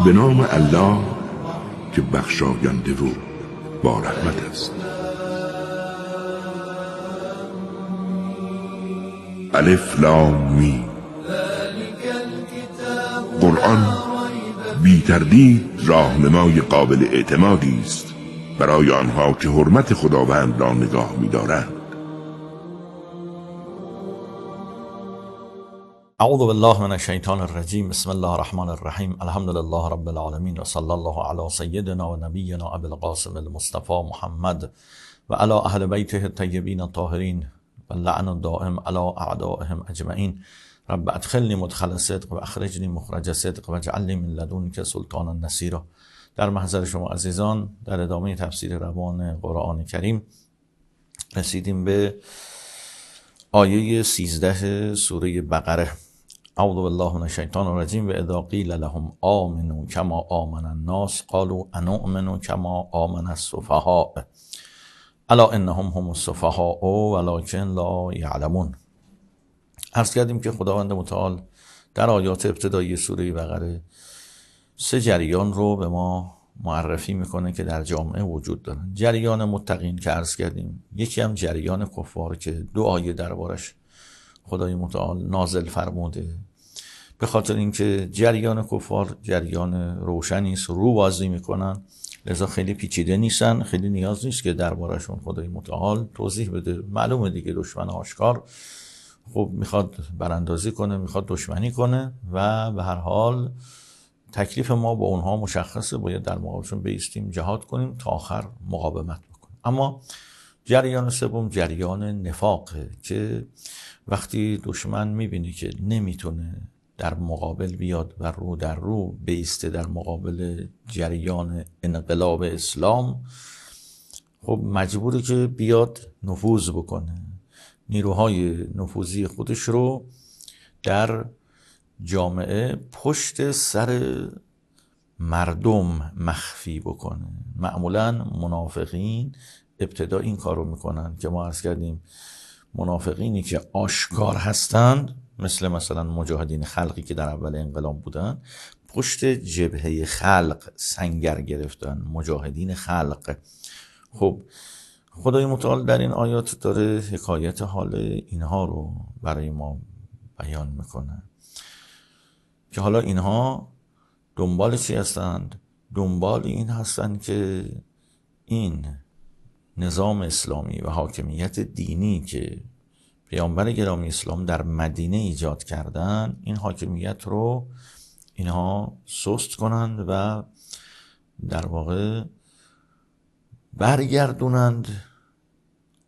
به نام الله که بخشاینده و با رحمت است. الف لام میم. قرآن بی تردید راهنمای قابل اعتمادی است برای آنها که حرمت خداوند را نگاه می‌دارند. اعوذ بالله من الشیطان الرجیم. بسم الله الرحمن الرحیم. الحمد لله رب العالمین و صلی الله علی سیدنا و نبینا ابی القاسم المصطفى محمد و علی اهل بیته الطیبین الطاهرین و اللعن الدائم علی اعدائهم اجمعین. رب ادخلنی مدخل صدق و اخرجنی مخرج صدق و اجعلنی من لدنک سلطانا نصیرا. در محضر شما عزیزان، در ادامه تفسیر روان قرآن کریم رسیدیم به آیه 13 سوره بقره. اعوذ بالله من الشیطان الرجیم. و اذا قیل لهم آمنوا کما آمن الناس قالوا انؤمن کما آمن السفهاء الا انهم هم السفهاء ولکن لا یعلمون. عرض کردیم که خداوند متعال در آیات ابتدایی سوره بقره 3 جریان رو به ما معرفی میکنه که در جامعه وجود دارن. جریان متقین که عرض کردیم، یکی هم جریان کفار که 2 آیه دربارش خدای متعال نازل فرموده. به خاطر اینکه جریان کفار جریان روشنی است، رو بازی میکنن، لذا خیلی پیچیده نیستن، خیلی نیاز نیست که دربارشون خدای متعال توضیح بده. معلومه دیگه دشمن آشکار خب میخواد براندازی کنه، میخواد دشمنی کنه و به هر حال تکلیف ما با اونها مشخصه، باید در مقابلشون بایستیم، جهاد کنیم تا آخر مقاومت بکنیم. اما جریان سوم جریان نفاقه که وقتی دشمن میبینی که نمیتونه در مقابل بیاد و رو در رو بایسته در مقابل جریان انقلاب اسلام، خب مجبوره که بیاد نفوذ بکنه، نیروهای نفوذی خودش رو در جامعه پشت سر مردم مخفی بکنه. معمولا منافقین ابتدا این کار رو میکنن که ما عرض کردیم منافقینی که آشکار هستند، مثلا مجاهدین خلقی که در اول انقلاب بودن، پشت جبهه خلق سنگر گرفتن، مجاهدین خلق. خب خدای متعال در این آیات داره حکایت حال اینها رو برای ما بیان میکنه که حالا اینها دنبال چی هستند؟ دنبال این هستند که این نظام اسلامی و حاکمیت دینی که پیامبر گرامی اسلام در مدینه ایجاد کردن، این حاکمیت رو اینها سست کنند و در واقع برگردونند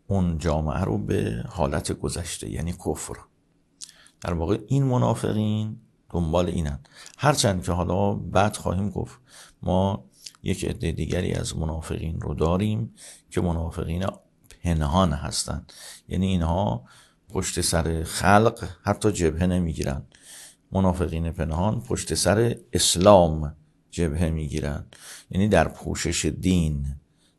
اون جامعه رو به حالت گذشته، یعنی کفر. در واقع این منافقین دنبال اینن. هرچند که حالا بعد خواهیم گفت ما یک عده دیگری از منافقین رو داریم که منافقین پنهان هستند، یعنی اینها پشت سر خلق حتی جبهه نمیگیرن. منافقین پنهان پشت سر اسلام جبهه میگیرن، یعنی در پوشش دین،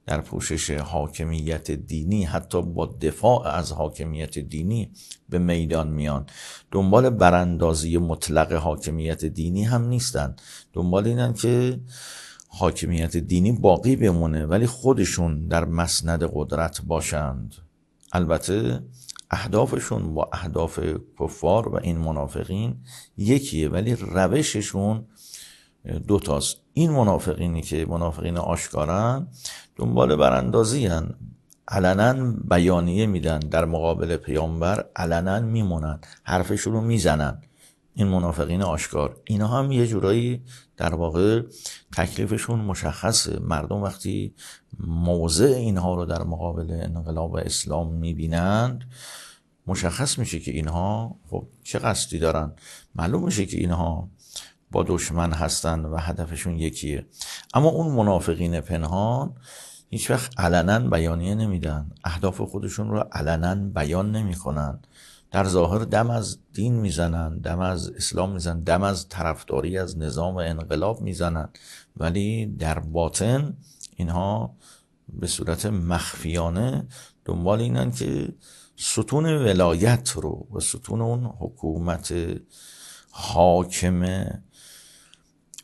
در پوشش حاکمیت دینی، حتی با دفاع از حاکمیت دینی به میدان میان. دنبال براندازی مطلق حاکمیت دینی هم نیستن، دنبال اینن که حاکمیت دینی باقی بمونه ولی خودشون در مسند قدرت باشند. البته اهدافشون با اهداف کفار و این منافقین یکیه، ولی روششون 2 تاست. این منافقینی که منافقین آشکارن دنبال براندازی هن، علنا بیانیه میدن، در مقابل پیامبر علنا میمونن، حرفشون رو میزنن. این منافقین آشکار، اینا هم یه جورایی در واقع تکلیفشون مشخصه. مردم وقتی موضع اینها رو در مقابل انقلاب اسلام میبینند، مشخص میشه که اینها خب چه قصدی دارن، معلوم میشه که اینها با دشمن هستن و هدفشون یکیه. اما اون منافقین پنهان هیچ وقت علنا بیانیه نمیدن، اهداف خودشون رو علنا بیان نمیکنن، در ظاهر دم از دین میزنن، دم از اسلام میزنن، دم از طرفداری از نظام انقلاب میزنن، ولی در باطن اینها به صورت مخفیانه دنبال اینن که ستون ولایت رو و ستون اون حکومت حاکم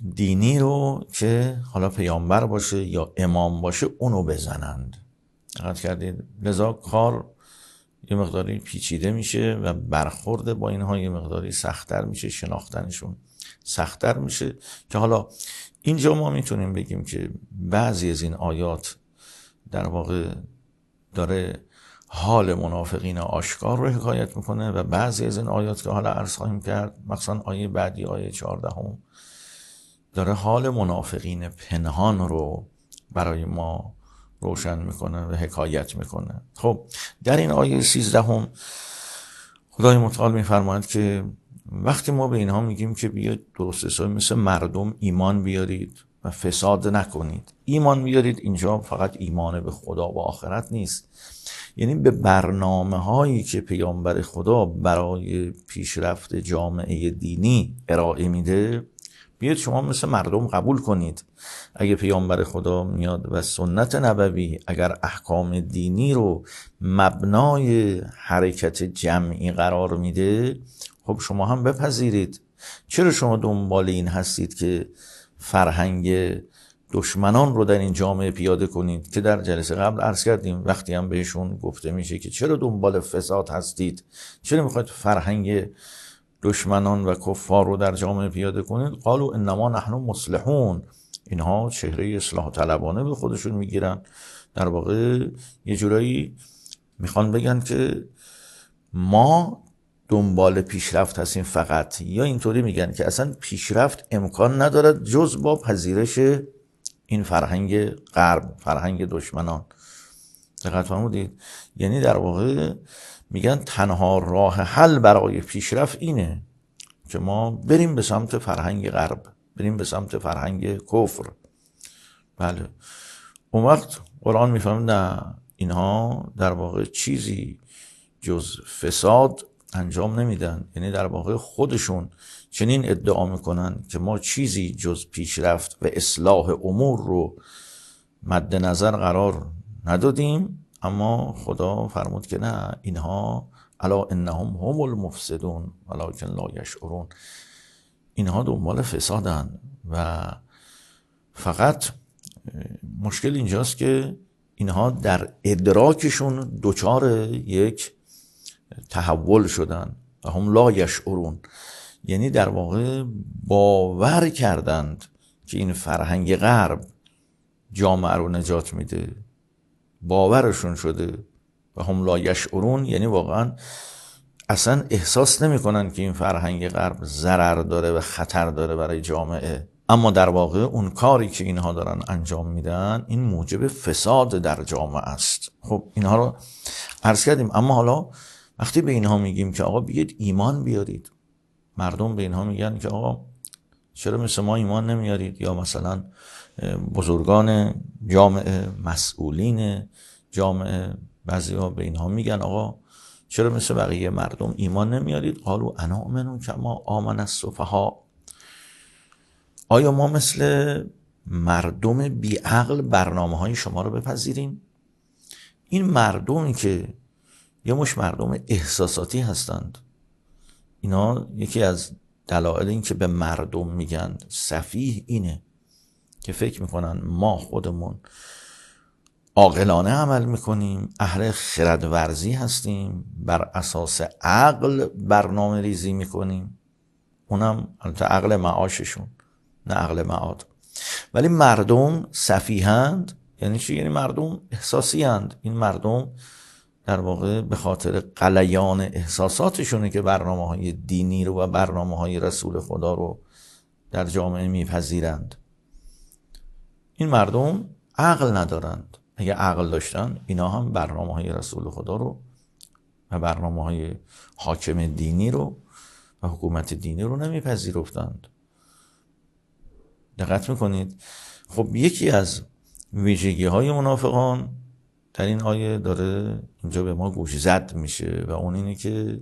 دینی رو که حالا پیامبر باشه یا امام باشه اونو بزنند. دقت کردید؟ لذا کار یه مقداری پیچیده میشه و برخورد با اینها یه مقداری سخت‌تر میشه، شناختنشون سخت‌تر میشه، که حالا اینجا ما میتونیم بگیم که بعضی از این آیات در واقع داره حال منافقین آشکار رو حکایت میکنه و بعضی از این آیات که حالا عرض خواهیم کرد، مثلا آیه بعدی آیه 14 داره حال منافقین پنهان رو برای ما روشن میکنه و حکایت میکنه. خب در این آیه 13 خدای متعال میفرماید که وقتی ما به اینها میگیم که بیاید درست حسابی مثل مردم ایمان بیارید و فساد نکنید، ایمان بیارید اینجا فقط ایمان به خدا و آخرت نیست، یعنی به برنامه هایی که پیامبر خدا برای پیشرفت جامعه دینی ارائه میده بیاید شما مثل مردم قبول کنید. اگه پیامبر خدا میاد و سنت نبوی اگر احکام دینی رو مبنای حرکت جمعی قرار میده، خب شما هم بپذیرید. چرا شما دنبال این هستید که فرهنگ دشمنان رو در این جامعه پیاده کنید؟ که در جلسه قبل عرض کردیم وقتی هم بهشون گفته میشه که چرا دنبال فساد هستید، چرا میخواید فرهنگ دشمنان و کفار رو در جامعه پیاده کنید، قالوا انما نحن مصلحون، اینها چهره اصلاح طلبانه به خودشون میگیرن، در واقع یه جورایی میخوان بگن که ما دنبال پیشرفت هستیم فقط، یا اینطوری میگن که اصلا پیشرفت امکان ندارد جز با پذیرش این فرهنگ غرب، فرهنگ دشمنان. دقت فرمودید؟ یعنی در واقع میگن تنها راه حل برای پیشرفت اینه که ما بریم به سمت فرهنگ غرب، بریم به سمت فرهنگ کفر. بله، اون وقت قرآن میفهمه نه، اینها در واقع چیزی جز فساد انجام نمیدن، یعنی در واقع خودشون چنین ادعا میکنن که ما چیزی جز پیشرفت و اصلاح امور رو مد نظر قرار ندادیم، اما خدا فرمود که نه، اینها الا انهم هم المفسدون ولکن لا یشعرون، اینها دنبال فسادن و فقط مشکل اینجاست که اینها در ادراکشون دچار یک تحول شدن و هم لا یشعرون، یعنی در واقع باور کردند که این فرهنگ غرب جامعه رو نجات میده، باورشون شده و هم لا یشعرون، یعنی واقعا اصلا احساس نمیکنن که این فرهنگ غرب ضرر داره و خطر داره برای جامعه، اما در واقع اون کاری که اینها دارن انجام میدن این موجب فساد در جامعه است. خب اینها رو عرض کردیم. اما حالا وقتی به اینها میگیم که آقا بیاید ایمان بیارید، مردم به اینها میگن که آقا چرا مثل ما ایمان نمیارید، یا مثلا بزرگان جامعه، مسئولین جامعه، بعضی ها به اینها میگن آقا چرا مثل بقیه مردم ایمان نمیارید، قالوا انؤمن کما آمن السفهاء، آیا ما مثل مردم بیعقل برنامه های شما رو بپذیریم؟ این مردمی که یه مش مردم احساساتی هستند، اینا یکی از دلایل این که به مردم میگن سفیه اینه که فکر میکنن ما خودمون عاقلانه عمل میکنیم، اهل خردورزی هستیم، بر اساس عقل برنامه ریزی میکنیم، اونم البته عقل معاششون نه عقل معاد. ولی مردم سفیهند یعنی چی؟ یعنی مردم احساسی هند. این مردم در واقع به خاطر غلیان احساساتشونه که برنامه های دینی رو و برنامه های رسول خدا رو در جامعه میپذیرند. این مردم عقل ندارند. اگه عقل داشتن اینا هم برنامه های رسول خدا رو و برنامه های حاکم دینی رو و حکومت دینی رو نمیپذیرفتند. دقت میکنید؟ خب یکی از ویژگی های منافقان در این آیه داره اینجا به ما گوش زد میشه و اون اینه که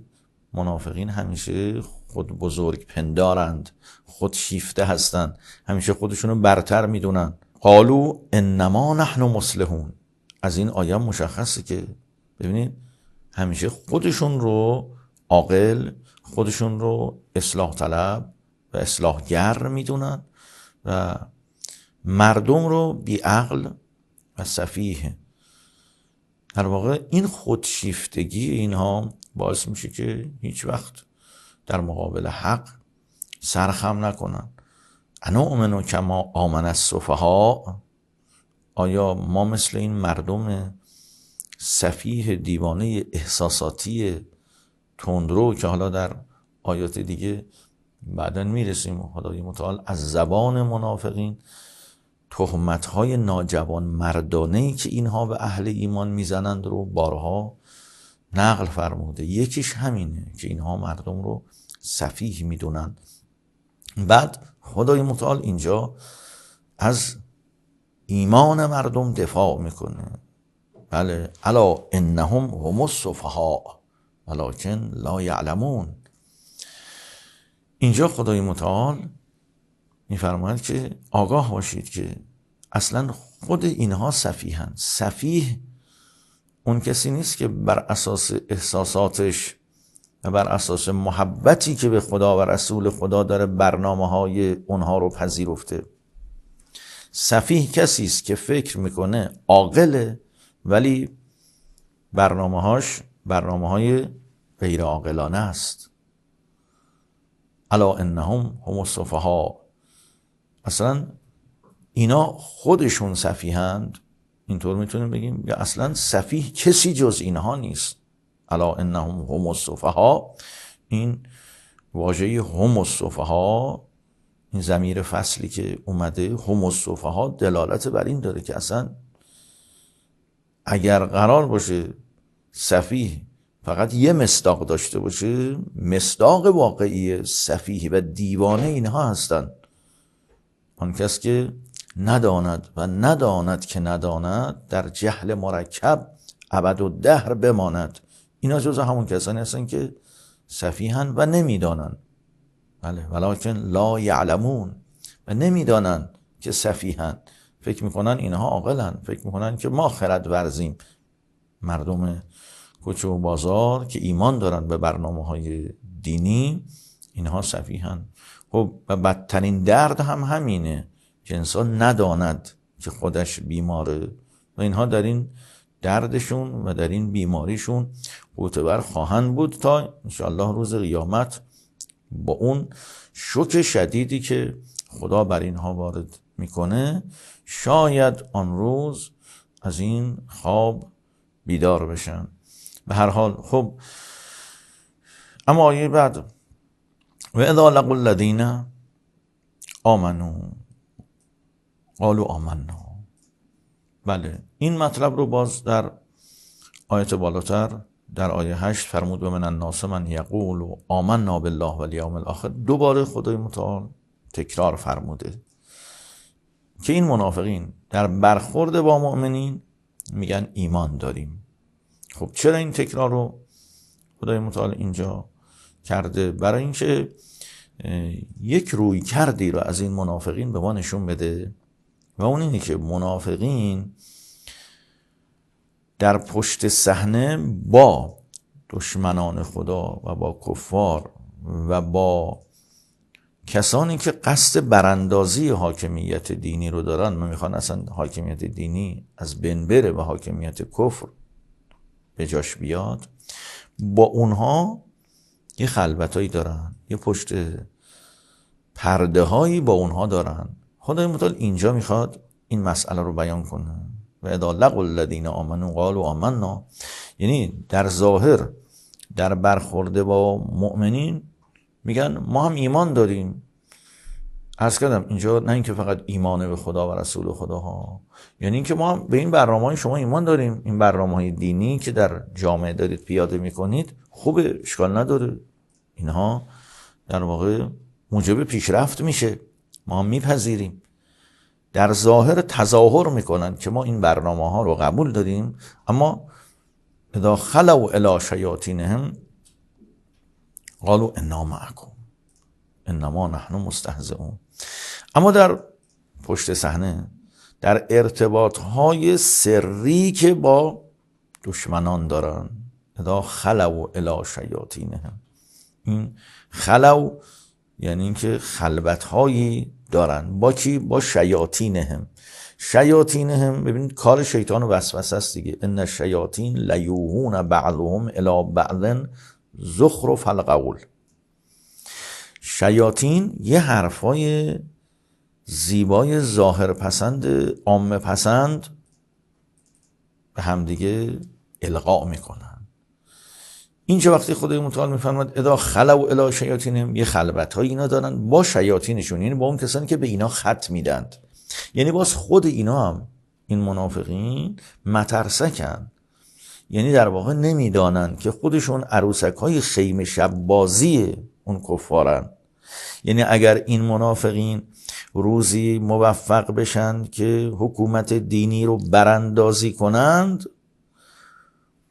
منافقین همیشه خود بزرگ پندارند، خود شیفته هستند، همیشه خودشونو برتر میدونن. قالوا انما نحن مصلحون. از این آیه مشخصه که ببینید همیشه خودشون رو عاقل، خودشون رو اصلاح طلب و اصلاحگر میدونن و مردم رو بیعقل و سفیه. در واقع این خودشیفتگی اینها باعث میشه که هیچ وقت در مقابل حق سرخم نکنن. انؤمن کما آمن السفهاء، آیا ما مثل این مردم سفیه دیوانه احساساتی تندرو که حالا در آیات دیگه بعداً میرسیم خدای متعال از زبان منافقین تهمت‌های ناجوان مردانه‌ای که اینها به اهل ایمان میزنند رو بارها نقل فرموده. یکیش همینه که اینها مردم رو سفیه میدونن. بعد خدای متعال اینجا از ایمان مردم دفاع میکنه. بله، الا انهم هم السفهاء ولکن لا یعلمون. اینجا خدای متعال میفرماید که آگاه باشید که اصلا خود اینها سفیهن. سفیه اون کسی نیست که بر اساس احساساتش و بر اساس محبتی که به خدا و رسول خدا داره برنامه‌های اونها رو پذیرفته. سفیه کسی است که فکر میکنه عاقله ولی برنامه‌هاش برنامه‌های غیر عاقلانه است. الا انهم هم السفهاء، اصلا اینا خودشون سفیهند. اینطور میتونیم بگیم یا اصلا سفیه کسی جز اینها نیست. الا انهم هم السفهاء، این واژه هم السفهاء، این ضمیر فصلی که اومده هم السفهاء دلالت بر این داره که اصلا اگر قرار باشه سفیه فقط یه مصداق داشته باشه، مصداق واقعی سفیه و دیوانه اینها هستند. آن کس که نداند و نداند که نداند در جهل مرکب ابد و دهر بماند. اینا جز همون کسانی هستن که سفیهن و نمیدانن. بله، ولکن لا یعلمون، و نمیدانن که سفیهن. فکر میکنن اینها عاقلن، فکر میکنن که ما خرد ورزیم. مردم کوچه و بازار که ایمان دارن به برنامه‌های دینی، اینها سفیهن. خب و بدترین درد هم همینه که انسان نداند که خودش بیماره و اینها در این دردشون و در این بیماریشون معتبر خواهند بود تا انشاءالله روز قیامت با اون شوک شدیدی که خدا بر اینها وارد میکنه شاید آن روز از این خواب بیدار بشن. به هر حال خب، اما آیه بعد و اذا لقوا الذین آمنوا قالوا آمنا. بله، این مطلب رو باز در آیت بالاتر در آیه 8 فرمود و من الناس من یقول آمنا بالله والیوم الاخر. دوباره خدای متعال تکرار فرموده که این منافقین در برخورد با مؤمنین میگن ایمان داریم. خب چرا این تکرار رو خدای متعال اینجا کرده؟ برای اینکه یک روی کردی رو از این منافقین به ما نشون بده و اون اینه که منافقین در پشت صحنه با دشمنان خدا و با کفار و با کسانی که قصد براندازی حاکمیت دینی رو دارن و میخوان اصلا حاکمیت دینی از بین بره و حاکمیت کفر به جاش بیاد، با اونها یه خلوتایی دارن، یه پشت پرده هایی با اونها دارن. خدای متعال اینجا میخواد این مسئله رو بیان کنه و اذا لقوا الذین آمنوا قالوا آمنا، یعنی در ظاهر در برخورد با مؤمنین میگن ما هم ایمان داریم. عرض کردم اینجا نه اینکه فقط ایمان به خدا و رسول خدا ها، یعنی اینکه ما هم به این برنامه‌های شما ایمان داریم. این برنامه‌های دینی که در جامعه دارید پیاده میکنید خوبه، اشکال نداره، اینها در واقع موجب پیشرفت میشه، ما هم میپذیریم. در ظاهر تظاهر میکنن که ما این برنامه ها رو قبول داریم، اما اذا خلوا الی شیاطینهم قالوا انا معکم انما نحن مستهزئون. اما در پشت صحنه در ارتباط های سری که با دشمنان دارن، اذا خلوا الی شیاطینهم، این خلو یعنی اینکه خلوت‌هایی دارن. با کی؟ با شیاطینهم. شیاطینهم، ببینید کار شیطان وسوسه است دیگه. ان الشیاطین لیوحون بعضهم الی بعض زخرف القول. شیاطین یه حرفای زیبای ظاهر پسند عامه پسند به همدیگه القا میکنن. اینجا وقتی خدای متعال میفرماد اذا خلوا الی شیاطینهم، یه خلوت های اینا دارن با شیاطینشون، یعنی با اون کسانی که به اینا خط میدند. یعنی باز خود اینا هم، این منافقین، مترسکن، یعنی در واقع نمیدانن که خودشون عروسک های خیمه شب بازی اون کفارن. یعنی اگر این منافقین روزی موفق بشن که حکومت دینی رو براندازی کنند،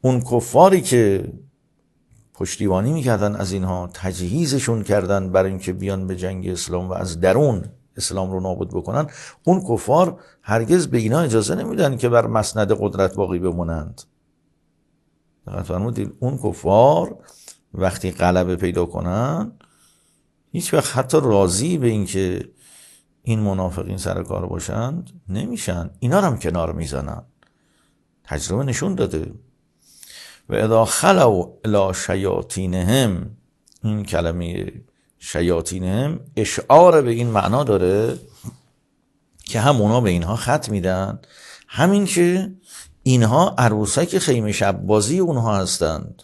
اون کفاری که پشتیبانی میکردن از اینها، تجهیزشون کردن برای اینکه بیان به جنگ اسلام و از درون اسلام رو نابود بکنن، اون کفار هرگز به اینا اجازه نمیدن که بر مسند قدرت باقی بمونند. دقت فرمودید؟ اون کفار وقتی غلبه پیدا کنن، هیچ وقت حتی راضی به این که این منافقین سر کار باشند نمیشن، اینا رو هم کنار میزنن. تجربه نشون داده. و اذا خلوا الی شیاطینهم، این کلمه شیاطینهم اشعار به این معنا داره که هم اونا به اینها خط میدن، همین که اینها عروسک خیمه شب بازی اونها هستند.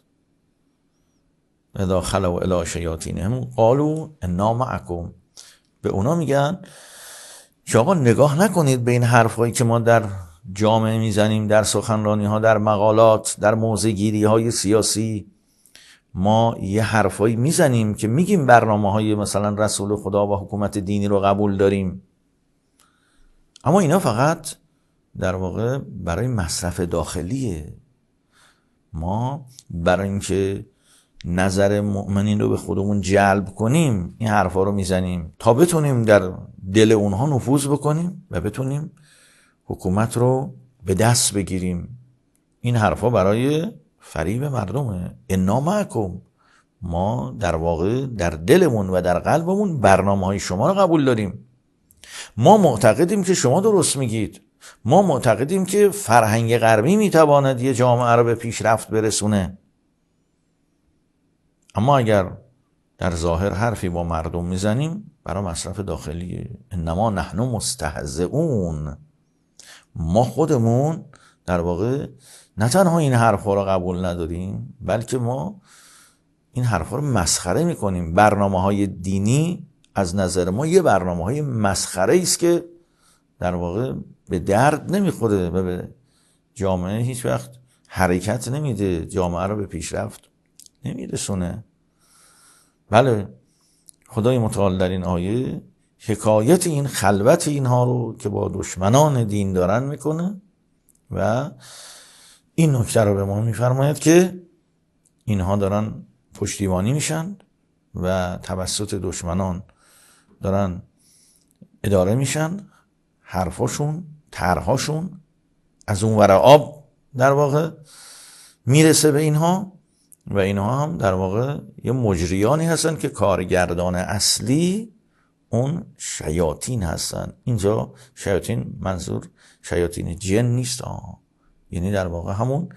اذا خلوا الی شیاطینهم قالوا انا معکم، به اونا میگن که آقا نگاه نکنید به این حرفایی که ما در جامعه میزنیم، در سخنرانی ها، در مقالات، در موضع‌گیری های سیاسی، ما یه حرفایی میزنیم که میگیم برنامه های مثلا رسول خدا و حکومت دینی رو قبول داریم، اما اینا فقط در واقع برای مصرف داخلیه. ما برای اینکه نظر مؤمنین رو به خودمون جلب کنیم این حرفا رو میزنیم تا بتونیم در دل اونها نفوذ بکنیم و بتونیم حکومت رو به دست بگیریم. این حرفا برای فریب مردمه. انا معکم، ما در واقع در دلمون و در قلبمون برنامه‌های شما رو قبول داریم. ما معتقدیم که شما درست میگید. ما معتقدیم که فرهنگ غربی میتواند یه جامعه رو به پیشرفت برسونه. اما اگر در ظاهر حرفی با مردم میزنیم برای مصرف داخلیه. انما نحن مستهزئون، ما خودمون در واقع نه تنها این حرفا رو قبول نداریم، بلکه ما این حرفا رو مسخره میکنیم. برنامه‌های دینی از نظر ما یه برنامه‌های مسخره است که در واقع به درد نمیخوره و به جامعه هیچ وقت حرکت نمیده، جامعه رو به پیشرفت نمیرسونه. بله، خدای متعال در این آیه حکایت این خلوت اینها رو که با دشمنان دین دارن میکنه و این نکته رو به ما میفرماید که اینها دارن پشتیبانی میشن و توسط دشمنان دارن اداره میشن، حرفاشون، طرحاشون از اون ور آب در واقع میرسه به اینها و اینها هم در واقع یه مجریانی هستن که کارگردان اصلی اون شیاطین هستن. اینجا شیاطین منظور شیاطین جن نیست، یعنی در واقع همون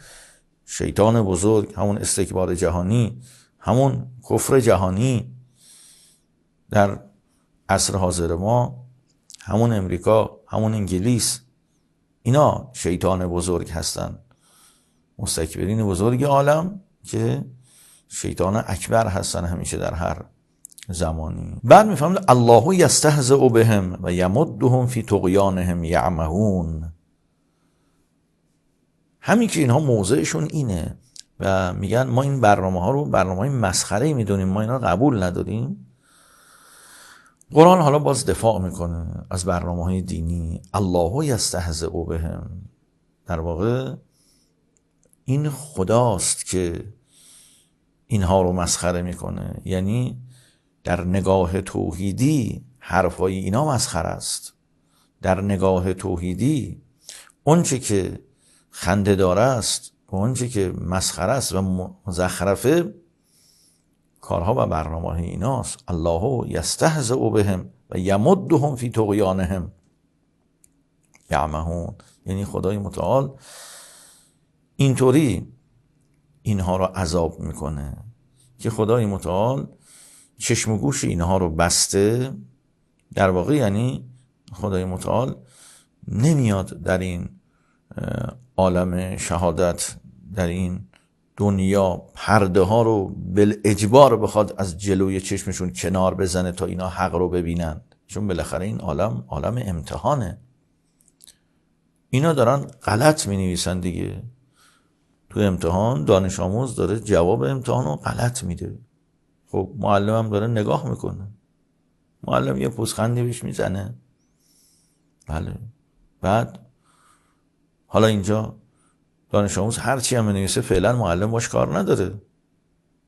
شیطان بزرگ، همون استکبار جهانی، همون کفر جهانی در عصر حاضر ما، همون امریکا، همون انگلیس، اینا شیطان بزرگ هستن، مستکبرین بزرگ عالم که شیطان اکبر هستن همیشه در هر زمانی. بعد میفهمید الله یستهزئ بهم و یمدهم فی طغیانهم یعمهون. همین که اینها موضعشون اینه و میگن ما این برنامه ها رو برنامه های مسخره میدونیم، ما اینا رو قبول نداریم، قرآن حالا باز دفاع میکنه از برنامه های دینی. الله یستهزئ بهم، در واقع این خداست که اینها رو مسخره میکنه. یعنی در نگاه توحیدی حرفای اینا مسخره است. در نگاه توحیدی اونچه که خنده داره است و اونچه که مسخره است و مزخرفه کارها و برنامه ایناست. الله یستهزئ بهم و یمدهم فی طغیانهم یعمهون. یعنی خدای متعال اینطوری اینها رو عذاب میکنه که خدای متعال چشم و گوش اینها رو بسته. در واقع یعنی خدای متعال نمیاد در این عالم شهادت، در این دنیا، پرده ها رو بالاجبار بخواد از جلوی چشمشون کنار بزنه تا اینا حق رو ببینن، چون بالاخره این عالم امتحانه. اینا دارن غلط می نویسن دیگه. تو امتحان دانش آموز داره جواب امتحان رو غلط میده. خب معلم هم داره نگاه میکنه، معلم یه پوزخندی بهش میزنه. بله. بعد حالا اینجا دانش آموز هر چی هم بنویسه فعلا معلم باش کار نداره.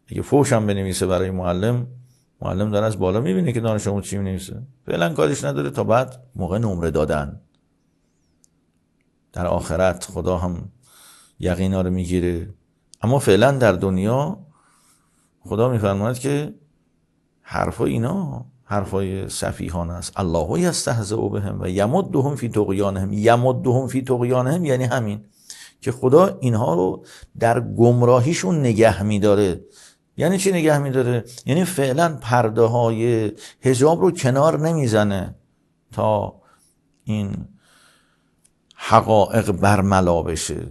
اگه فوش هم بنویسه برای معلم داره از بالا میبینه که دانش آموز چی بنویسه، فعلا کارش نداره تا بعد موقع نمره دادن. در آخرت خدا هم یقینا رو میگیره، اما فعلا در دنیا خدا میفرماید که حرفای اینا حرفای سفیهانه است. الله یستهزئ بهم و یمدهم فی طغیانهم. یمدهم فی طغیانهم یعنی همین که خدا اینها رو در گمراهیشون نگه میداره. یعنی چی نگه میداره؟ یعنی فعلا پرده های حجاب رو کنار نمیزنه تا این حقایق برملا بشه.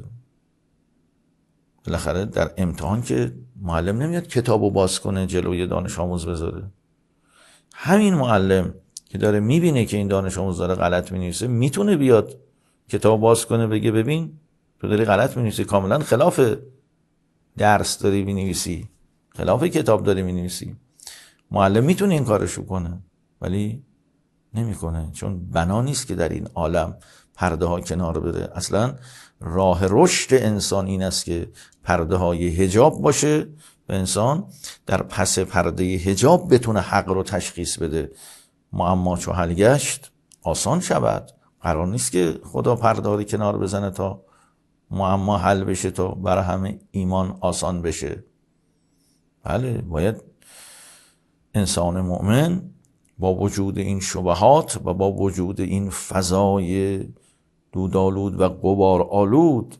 بالاخره در امتحان که معلم نمیاد کتابو باز کنه جلوی دانش آموز بذاره. همین معلم که داره میبینه که این دانش آموز داره غلط مینویسه میتونه بیاد کتاب باز کنه بگه ببین تو داری غلط مینویسی، کاملا خلاف درس داری مینویسی، خلاف کتاب داری مینویسی. معلم میتونه این کارشو کنه ولی نمیکنه، چون بنا نیست که در این عالم پرده ها کنار بره. اصلا راه رشد انسان این است که پرده های حجاب باشه و انسان در پس پرده حجاب بتونه حق رو تشخیص بده. معما چو حل گشت آسان شود. قرار نیست که خدا پرده رو کنار بزنه تا معما حل بشه، تا برای همه ایمان آسان بشه. بله، باید انسان مؤمن با وجود این شبهات و با وجود این فضای دودآلود و غبار آلود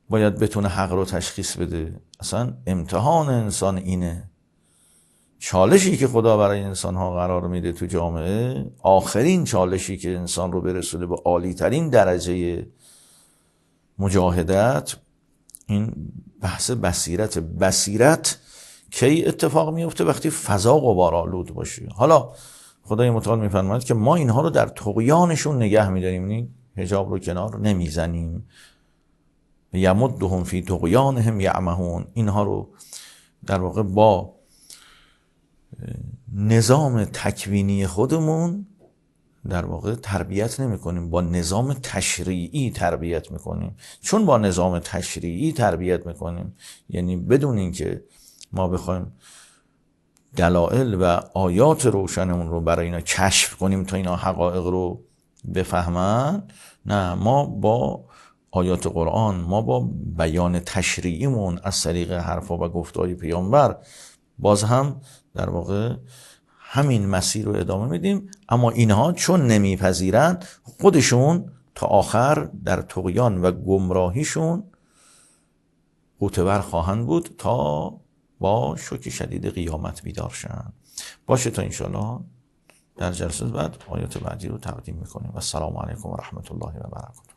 باید بتونه حق رو تشخیص بده. اصلا امتحان انسان اینه. چالشی که خدا برای انسان ها قرار میده تو جامعه، آخرین چالشی که انسان رو برسونه به عالی ترین درجه مجاهدت، این بحث بصیرت کی اتفاق میفته؟ وقتی فضا غبار آلود باشه. حالا خدای متعال میفرماید که ما اینها رو در طغیانشون نگه میداریم، یعنی حجاب رو کنار نمیزنیم. یمدهم فی طغیانهم یعمهون. اینها رو در واقع با نظام تکوینی خودمون در واقع تربیت نمی کنیم، با نظام تشریعی تربیت میکنیم. چون با نظام تشریعی تربیت میکنیم یعنی بدون اینکه ما بخوایم دلائل و آیات روشنمون رو برای اینا کشف کنیم تا اینا حقایق رو بفهمن، نه، ما با آیات قرآن، ما با بیان تشریعیمون از طریق حرفا و گفتاری پیامبر باز هم در واقع همین مسیر رو ادامه میدیم. اما اینها چون نمیپذیرن خودشون تا آخر در طغیان و گمراهیشون غوطه‌ور خواهند بود تا با شوک شدید قیامت بیدار شن. باشه تا انشالله در جلسه بعد آیات بعدی رو تقدیم میکنیم. و السلام علیکم و رحمت الله و برکاته.